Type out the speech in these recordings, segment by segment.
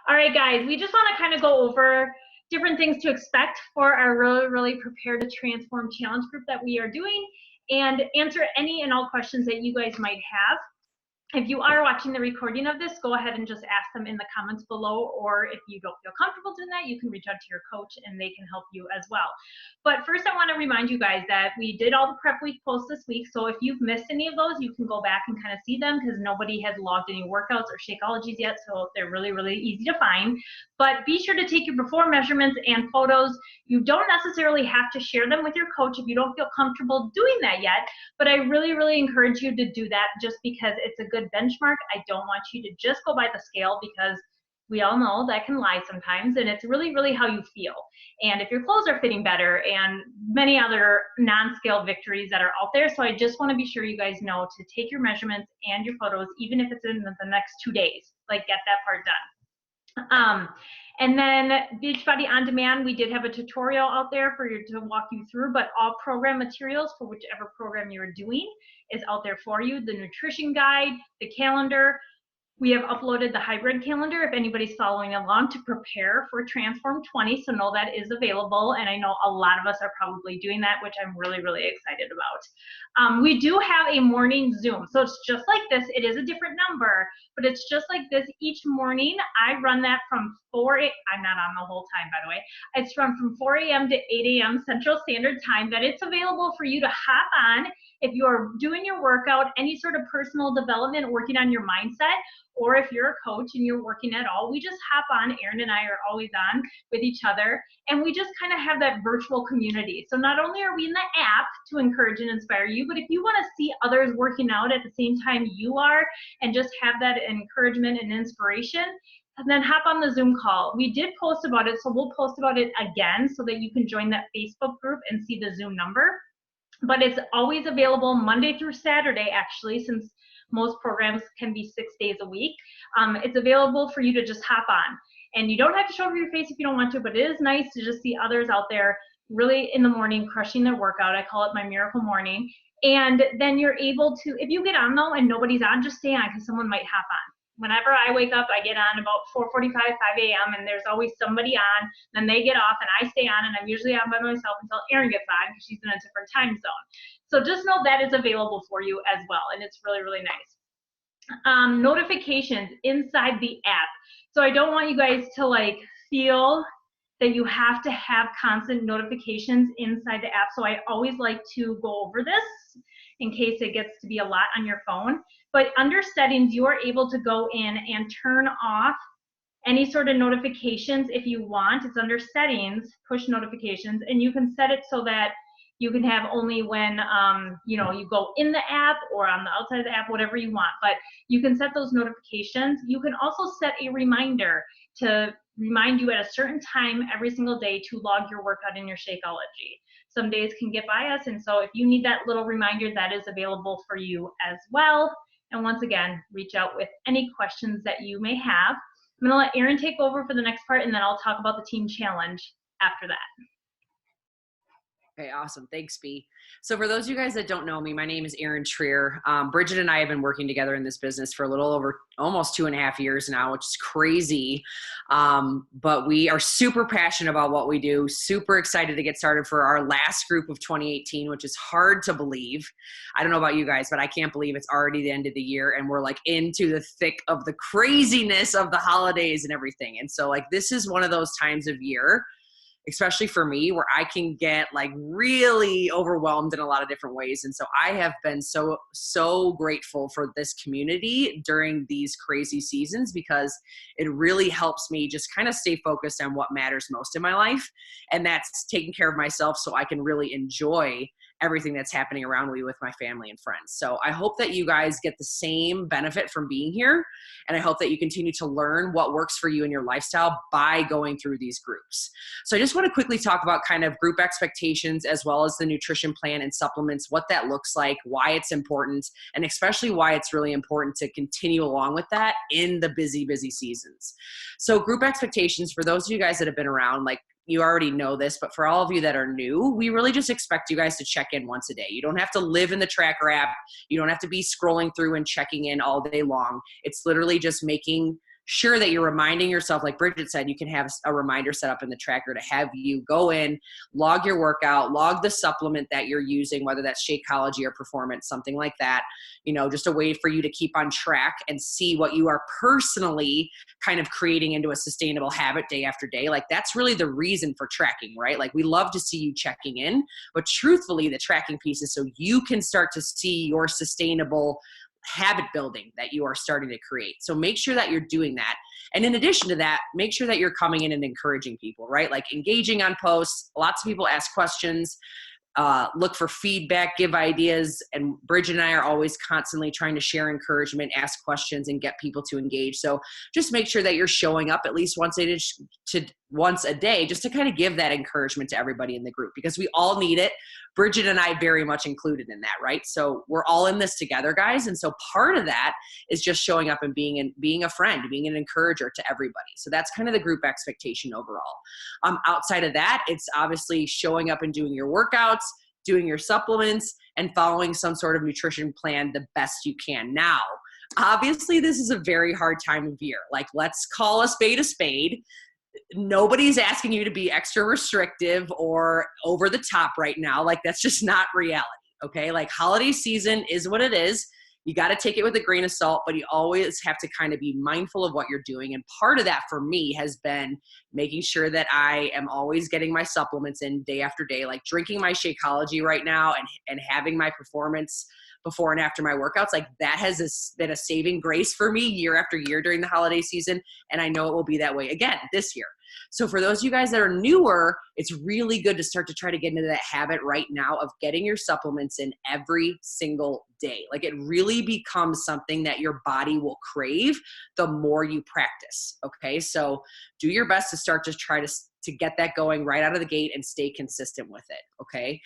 All right, guys, we just want to kind of go over different things to expect for our really Prepare to Transform Challenge group that we are doing, and answer any and all questions that you guys might have. If you are watching the recording of this, go ahead and just ask them in the comments below, or if you don't feel comfortable doing that, you can reach out to your coach and they can help you as well. But first, I want to remind you guys that we did all the prep week posts this week, so if you've missed any of those, you can go back and kind of see them, because nobody has logged any workouts or Shakeologies yet, so they're really easy to find. But be sure to take your before measurements and photos. You don't necessarily have to share them with your coach if you don't feel comfortable doing that yet, but I really encourage you to do that, just because it's a good benchmark. I don't want you to just go by the scale, because we all know that can lie sometimes, and it's really how you feel. And if your clothes are fitting better, and many other non-scale victories that are out there. So I just want to be sure you guys know to take your measurements and your photos, even if it's in the next 2 days, like get that part done. And then Beachbody On Demand, we did have a tutorial out there for you to walk you through, but all program materials for whichever program you're doing is out there for you. The nutrition guide, the calendar. We have uploaded the hybrid calendar if anybody's following along to prepare for Transform 20, so know that is available, and I know a lot of us are probably doing that, which I'm really excited about. We do have a morning Zoom, so it's just like this. It is a different number, but it's just like this each morning. I run that from 4 a.m. I'm not on the whole time, by the way. It's run from 4 a.m. to 8 a.m. Central Standard Time, that it's available for you to hop on if you are doing your workout, any sort of personal development, working on your mindset, or if you're a coach and you're working at all. We just hop on. Erin and I are always on with each other, and we just kind of have that virtual community. So not only are we in the app to encourage and inspire you, but if you want to see others working out at the same time you are and just have that encouragement and inspiration, and then hop on the Zoom call. We did post about it, so we'll post about it again so that you can join that Facebook group and see the Zoom number. But it's always available Monday through Saturday, actually, since most programs can be 6 days a week. It's available for you to just hop on. And you don't have to show your face if you don't want to, but it is nice to just see others out there really in the morning crushing their workout. I call it my miracle morning. And then you're able to, if you get on though and nobody's on, just stay on, because someone might hop on. Whenever I wake up, I get on about 4:45, 5 a.m., and there's always somebody on. Then they get off, and I stay on, and I'm usually on by myself until Erin gets on, because she's in a different time zone. So just know that is available for you as well, and it's really nice. Notifications inside the app. So I don't want you guys to like feel that you have to have constant notifications inside the app. So I always like to go over this in case it gets to be a lot on your phone. But under settings, you are able to go in and turn off any sort of notifications if you want. It's under settings, push notifications, and you can set it so that you can have only when you know, you go in the app or on the outside of the app, whatever you want. But you can set those notifications. You can also set a reminder to remind you at a certain time every single day to log your workout in your Shakeology. Some days can get by us, and so if you need that little reminder, that is available for you as well. And once again, reach out with any questions that you may have. I'm gonna let Erin take over for the next part, and then I'll talk about the team challenge after that. Okay, awesome. Thanks, B. So for those of you guys that don't know me, my name is Erin Trier. Bridget and I have been working together in this business for a little over almost 2.5 years now, which is crazy. But we are super passionate about what we do, super excited to get started for our last group of 2018, which is hard to believe. I don't know about you guys, but I can't believe it's already the end of the year and we're like into the thick of the craziness of the holidays and everything. And so like, this is one of those times of year, especially for me, where I can get like really overwhelmed in a lot of different ways. And so I have been so grateful for this community during these crazy seasons, because it really helps me just kind of stay focused on what matters most in my life. And that's taking care of myself so I can really enjoy everything that's happening around me with my family and friends. So I hope that you guys get the same benefit from being here. And I hope that you continue to learn what works for you in your lifestyle by going through these groups. So I just want to quickly talk about kind of group expectations, as well as the nutrition plan and supplements, what that looks like, why it's important, and especially why it's really important to continue along with that in the busy seasons. So group expectations, for those of you guys that have been around, like, you already know this, but for all of you that are new, we really just expect you guys to check in once a day. You don't have to live in the Tracker app. You don't have to be scrolling through and checking in all day long. It's literally just making sure that you're reminding yourself, like Bridget said, you can have a reminder set up in the tracker to have you go in, log your workout, log the supplement that you're using, whether that's Shakeology or Performance, something like that, just a way for you to keep on track and see what you are personally kind of creating into a sustainable habit day after day. Like that's really the reason for tracking, right? Like we love to see you checking in, but truthfully the tracking piece is so you can start to see your sustainable habit building that you are starting to create. So make sure that you're doing that. And in addition to that, make sure that you're coming in and encouraging people, right? Like engaging on posts. Lots of people ask questions. Look for feedback, give ideas, and Bridget and I are always constantly trying to share encouragement, ask questions, and get people to engage. So just make sure that you're showing up at least once a day, just to kind of give that encouragement to everybody in the group, because we all need it. Bridget and I very much included in that, right? So we're all in this together, guys. And so part of that is just showing up and being a friend, being an encourager to everybody. So that's kind of the group expectation overall. Outside of that, it's obviously showing up and doing your workouts, doing your supplements, and following some sort of nutrition plan the best you can. Now, obviously, this is a very hard time of year. Like, let's call a spade a spade. Nobody's asking you to be extra restrictive or over the top right now. Like, that's just not reality. Okay. Like, holiday season is what it is. You got to take it with a grain of salt, but you always have to kind of be mindful of what you're doing. And part of that for me has been making sure that I am always getting my supplements in day after day, like drinking my Shakeology right now and having my Performance before and after my workouts. Like that has been a saving grace for me year after year during the holiday season. And I know it will be that way again this year. So for those of you guys that are newer, it's really good to start to try to get into that habit right now of getting your supplements in every single day. Like it really becomes something that your body will crave the more you practice. Okay. So do your best to start to try to get that going right out of the gate and stay consistent with it. Okay.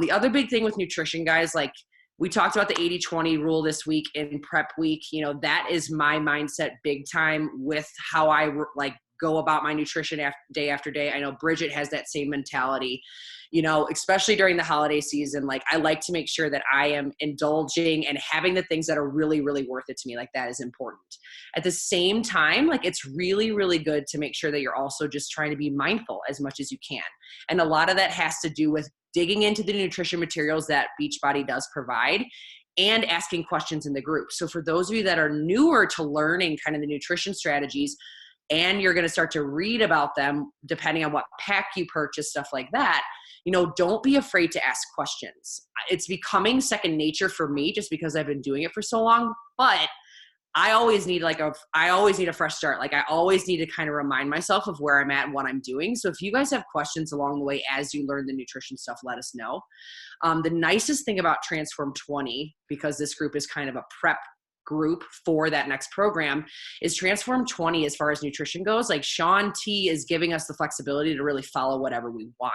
The other big thing with nutrition, guys, like we talked about the 80-20 rule this week in prep week. That is my mindset big time with how I go about my nutrition day after day. I know Bridget has that same mentality, especially during the holiday season. Like I like to make sure that I am indulging and having the things that are really, really worth it to me. Like that is important. At the same time, like it's really, really good to make sure that you're also just trying to be mindful as much as you can. And a lot of that has to do with digging into the nutrition materials that Beachbody does provide and asking questions in the group. So for those of you that are newer to learning kind of the nutrition strategies, and you're going to start to read about them depending on what pack you purchase, stuff like that, don't be afraid to ask questions. It's becoming second nature for me just because I've been doing it for so long, but I always need a fresh start. Like I always need to kind of remind myself of where I'm at and what I'm doing. So if you guys have questions along the way as you learn the nutrition stuff, let us know. The nicest thing about Transform 20, because this group is kind of a prep group for that next program, is Transform 20 as far as nutrition goes. Like Shaun T is giving us the flexibility to really follow whatever we want.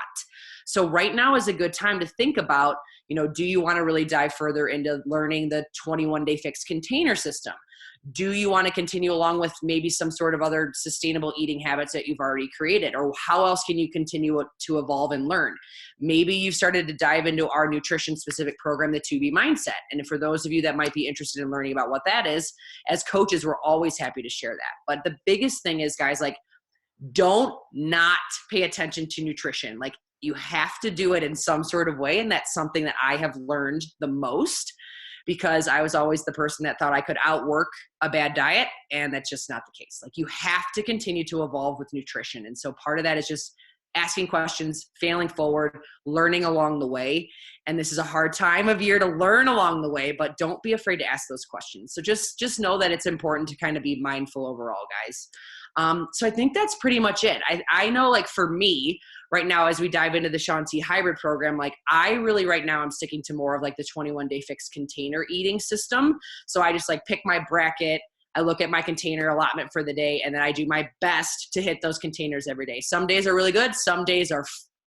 So right now is a good time to think about, do you want to really dive further into learning the 21-day fixed container system? Do you want to continue along with maybe some sort of other sustainable eating habits that you've already created? Or how else can you continue to evolve and learn? Maybe you've started to dive into our nutrition specific program, the 2B Mindset. And for those of you that might be interested in learning about what that is, as coaches, we're always happy to share that. But the biggest thing is, guys, like don't not pay attention to nutrition. Like you have to do it in some sort of way. And that's something that I have learned the most, because I was always the person that thought I could outwork a bad diet, and that's just not the case. Like you have to continue to evolve with nutrition. And so part of that is just asking questions, failing forward, learning along the way. And this is a hard time of year to learn along the way, but don't be afraid to ask those questions. So just know that it's important to kind of be mindful overall, guys. So I think that's pretty much it. I know, like for me right now, as we dive into the Shaun T hybrid program, like I really right now I'm sticking to more of like the 21-day fixed container eating system. So I just like pick my bracket, I look at my container allotment for the day, and then I do my best to hit those containers every day. Some days are really good. Some days are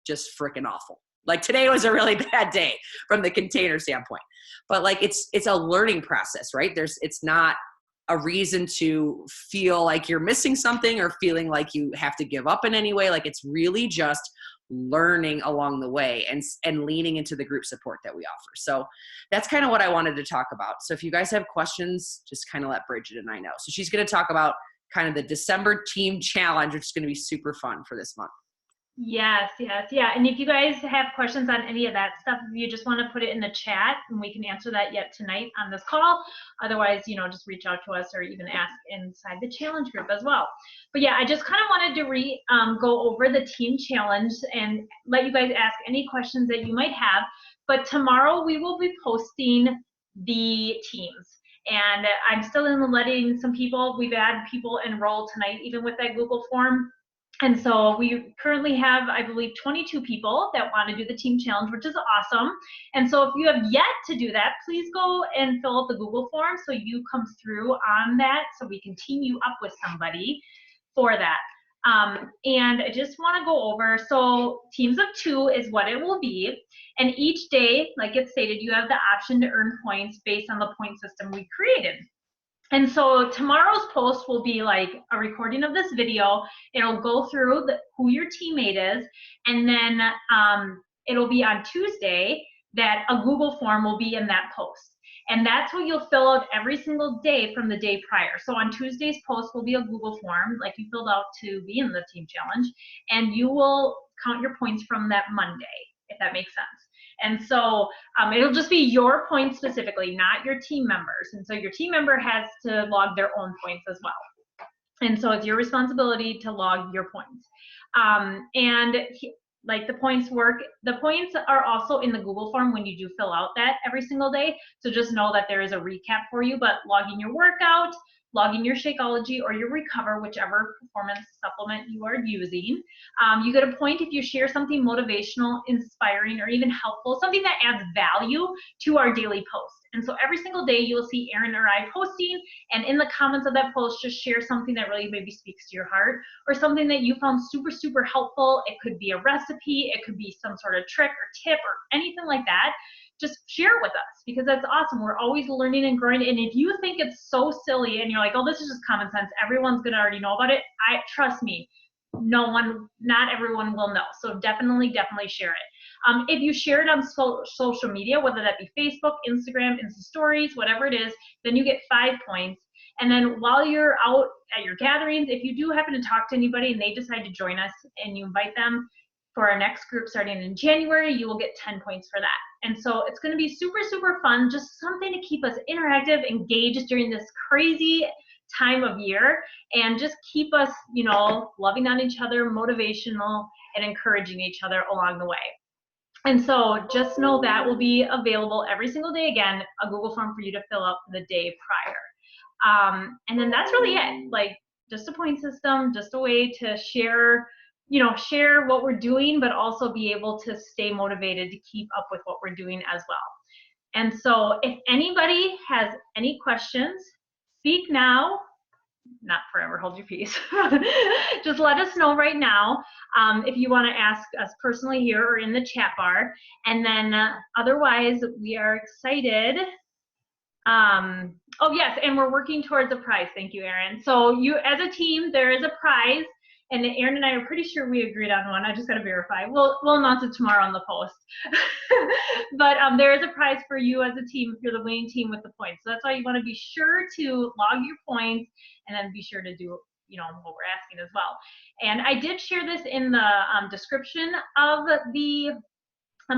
just freaking awful. Like today was a really bad day from the container standpoint, but like it's a learning process, right? It's not a reason to feel like you're missing something or feeling like you have to give up in any way. Like it's really just learning along the way and leaning into the group support that we offer. So that's kind of what I wanted to talk about. So if you guys have questions, just kind of let Bridget and I know. So she's going to talk about kind of the December team challenge, which is going to be super fun for this month. Yes, yes, yeah. And if you guys have questions on any of that stuff, if you just want to put it in the chat and we can answer that yet tonight on this call. Otherwise, just reach out to us or even ask inside the challenge group as well. But yeah, I just kind of wanted to go over the team challenge and let you guys ask any questions that you might have. But tomorrow we will be posting the teams. And I'm still letting some people, we've had people enroll tonight, even with that Google form. And so we currently have, I believe, 22 people that want to do the team challenge, which is awesome. And so if you have yet to do that, please go and fill out the Google form so you come through on that so we can team you up with somebody for that. And I just want to go over, so teams of 2 is what it will be. And each day, like it stated, you have the option to earn points based on the point system we created. And so tomorrow's post will be like a recording of this video. It'll go through who your teammate is, and then it'll be on Tuesday that a Google form will be in that post. And that's what you'll fill out every single day from the day prior. So on Tuesday's post will be a Google form like you filled out to be in the team challenge, and you will count your points from that Monday, if that makes sense. And so it'll just be your points specifically, not your team members. And so your team member has to log their own points as well. And so it's your responsibility to log your points. Like the points work, the points are also in the Google form when you do fill out that every single day. So just know that there is a recap for you, but logging your workout, logging your Shakeology or your Recover, whichever performance supplement you are using. You get a point if you share something motivational, inspiring, or even helpful, something that adds value to our daily post. And so every single day you'll see Erin or I posting, and in the comments of that post, just share something that really maybe speaks to your heart or something that you found super, super helpful. It could be a recipe, it could be some sort of trick or tip or anything like that. Just share it with us because that's awesome. We're always learning and growing. And if you think it's so silly and you're like, oh, this is just common sense, everyone's gonna already know about it, trust me, not everyone will know. So definitely share it. If you share it on social media, whether that be Facebook, Instagram, Insta Stories, whatever it is, then you get 5 points. And then while you're out at your gatherings, if you do happen to talk to anybody and they decide to join us and you invite them for our next group starting in January, you will get 10 points for that. And so it's going to be super, super fun, just something to keep us interactive, engaged during this crazy time of year, and just keep us, loving on each other, motivational, and encouraging each other along the way. And so just know that will be available every single day. Again, a Google form for you to fill out the day prior. And then that's really it. Like just a point system, just a way to share what we're doing, but also be able to stay motivated to keep up with what we're doing as well. And so if anybody has any questions, speak now, not forever, hold your peace. Just let us know right now if you want to ask us personally here or in the chat bar. And then otherwise, we are excited. Oh yes, and we're working towards a prize. Thank you, Erin. So you, as a team, there is a prize. And Erin and I are pretty sure we agreed on one. I just got to verify. We'll announce it tomorrow on the post. But there is a prize for you as a team if you're the winning team with the points. So that's why you want to be sure to log your points and then be sure to do what we're asking as well. And I did share this in the description of the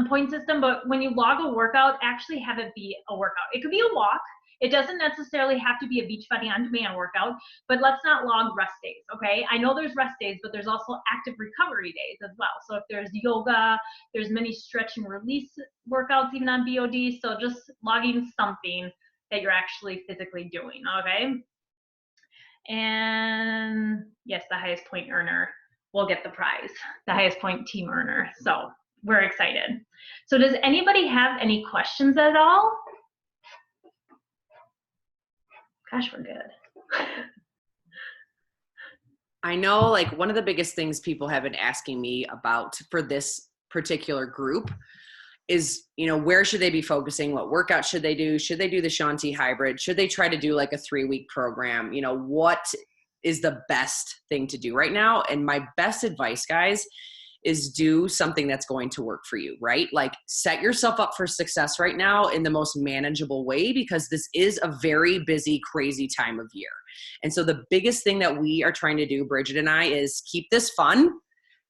point system, but when you log a workout, actually have it be a workout. It could be a walk. It doesn't necessarily have to be a Beachbody On Demand workout, but let's not log rest days, okay? I know there's rest days, but there's also active recovery days as well. So if there's yoga, there's many stretch and release workouts even on BOD, so just logging something that you're actually physically doing, okay? And yes, the highest point earner will get the prize, the highest point team earner. So we're excited. So does anybody have any questions at all? Gosh, we're good. I know like one of the biggest things people have been asking me about for this particular group is, where should they be focusing? What workout should they do? Should they do the Shaun T hybrid? Should they try to do like a 3-week program? What is the best thing to do right now? And my best advice, guys, is do something that's going to work for you, right? Like set yourself up for success right now in the most manageable way, because this is a very busy, crazy time of year. And so the biggest thing that we are trying to do, Bridget and I, is keep this fun,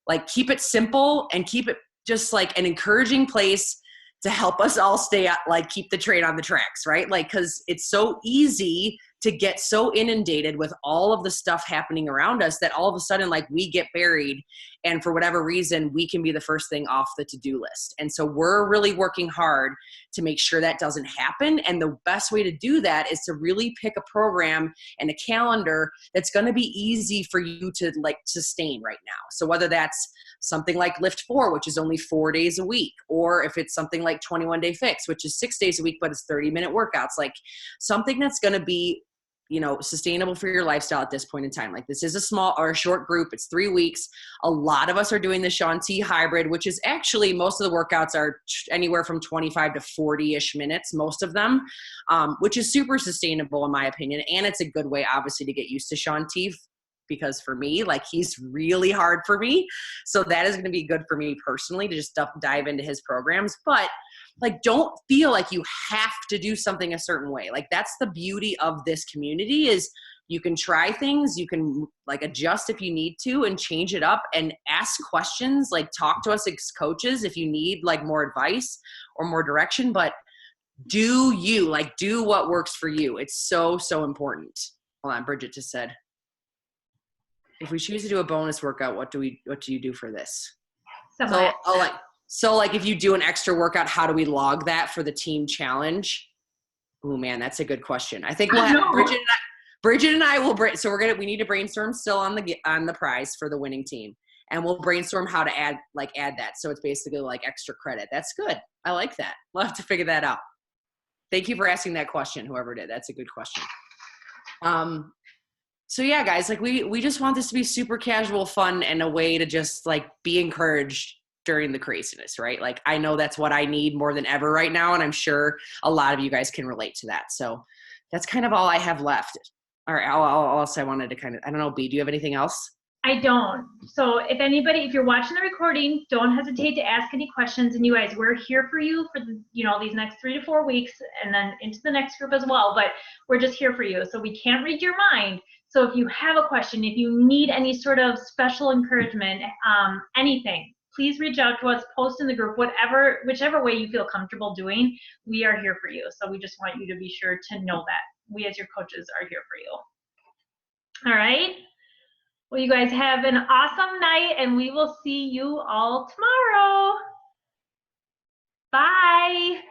like keep it simple and keep it just like an encouraging place to help us all stay like keep the train on the tracks, right? Like, cause it's so easy to get so inundated with all of the stuff happening around us that all of a sudden, like we get buried, and for whatever reason, we can be the first thing off the to-do list. And so we're really working hard to make sure that doesn't happen. And the best way to do that is to really pick a program and a calendar that's going to be easy for you to like sustain right now. So whether that's something like Lift 4, which is only 4 days a week, or if it's something like 21 Day Fix, which is 6 days a week, but it's 30-minute workouts, like something that's going to be, you know, sustainable for your lifestyle at this point in time. Like this is a small or a short group. It's 3 weeks. A lot of us are doing the Shaun T hybrid, which is actually most of the workouts are anywhere from 25 to 40-ish minutes, most of them, which is super sustainable in my opinion. And it's a good way, obviously, to get used to Shaun T, because for me, like he's really hard for me. So that is going to be good for me personally to just dive into his programs. But like, don't feel like you have to do something a certain way. Like that's the beauty of this community, is you can try things, you can like adjust if you need to and change it up and ask questions, like talk to us as coaches if you need like more advice or more direction, but do you, like do what works for you. It's so, so important. Hold on, Bridget just said, if we choose to do a bonus workout, what do you do for this? So like if you do an extra workout, how do we log that for the team challenge? Oh man, that's a good question. I think we'll have Bridget and I will so we need to brainstorm still on the prize for the winning team. And we'll brainstorm how to add that. So it's basically like extra credit. That's good. I like that. We'll have to figure that out. Thank you for asking that question, whoever did. That's a good question. So yeah, guys, like we just want this to be super casual fun and a way to just like be encouraged during the craziness, right? Like I know that's what I need more than ever right now. And I'm sure a lot of you guys can relate to that. So that's kind of all I have left. All right. All else I wanted to I don't know, B, do you have anything else? I don't. So if you're watching the recording, don't hesitate to ask any questions. And you guys, we're here for you for these next 3 to 4 weeks and then into the next group as well. But we're just here for you. So we can't read your mind. So if you have a question, if you need any sort of special encouragement, anything, please reach out to us, post in the group, whichever way you feel comfortable doing, we are here for you. So we just want you to be sure to know that we as your coaches are here for you. All right. Well, you guys have an awesome night, and we will see you all tomorrow. Bye.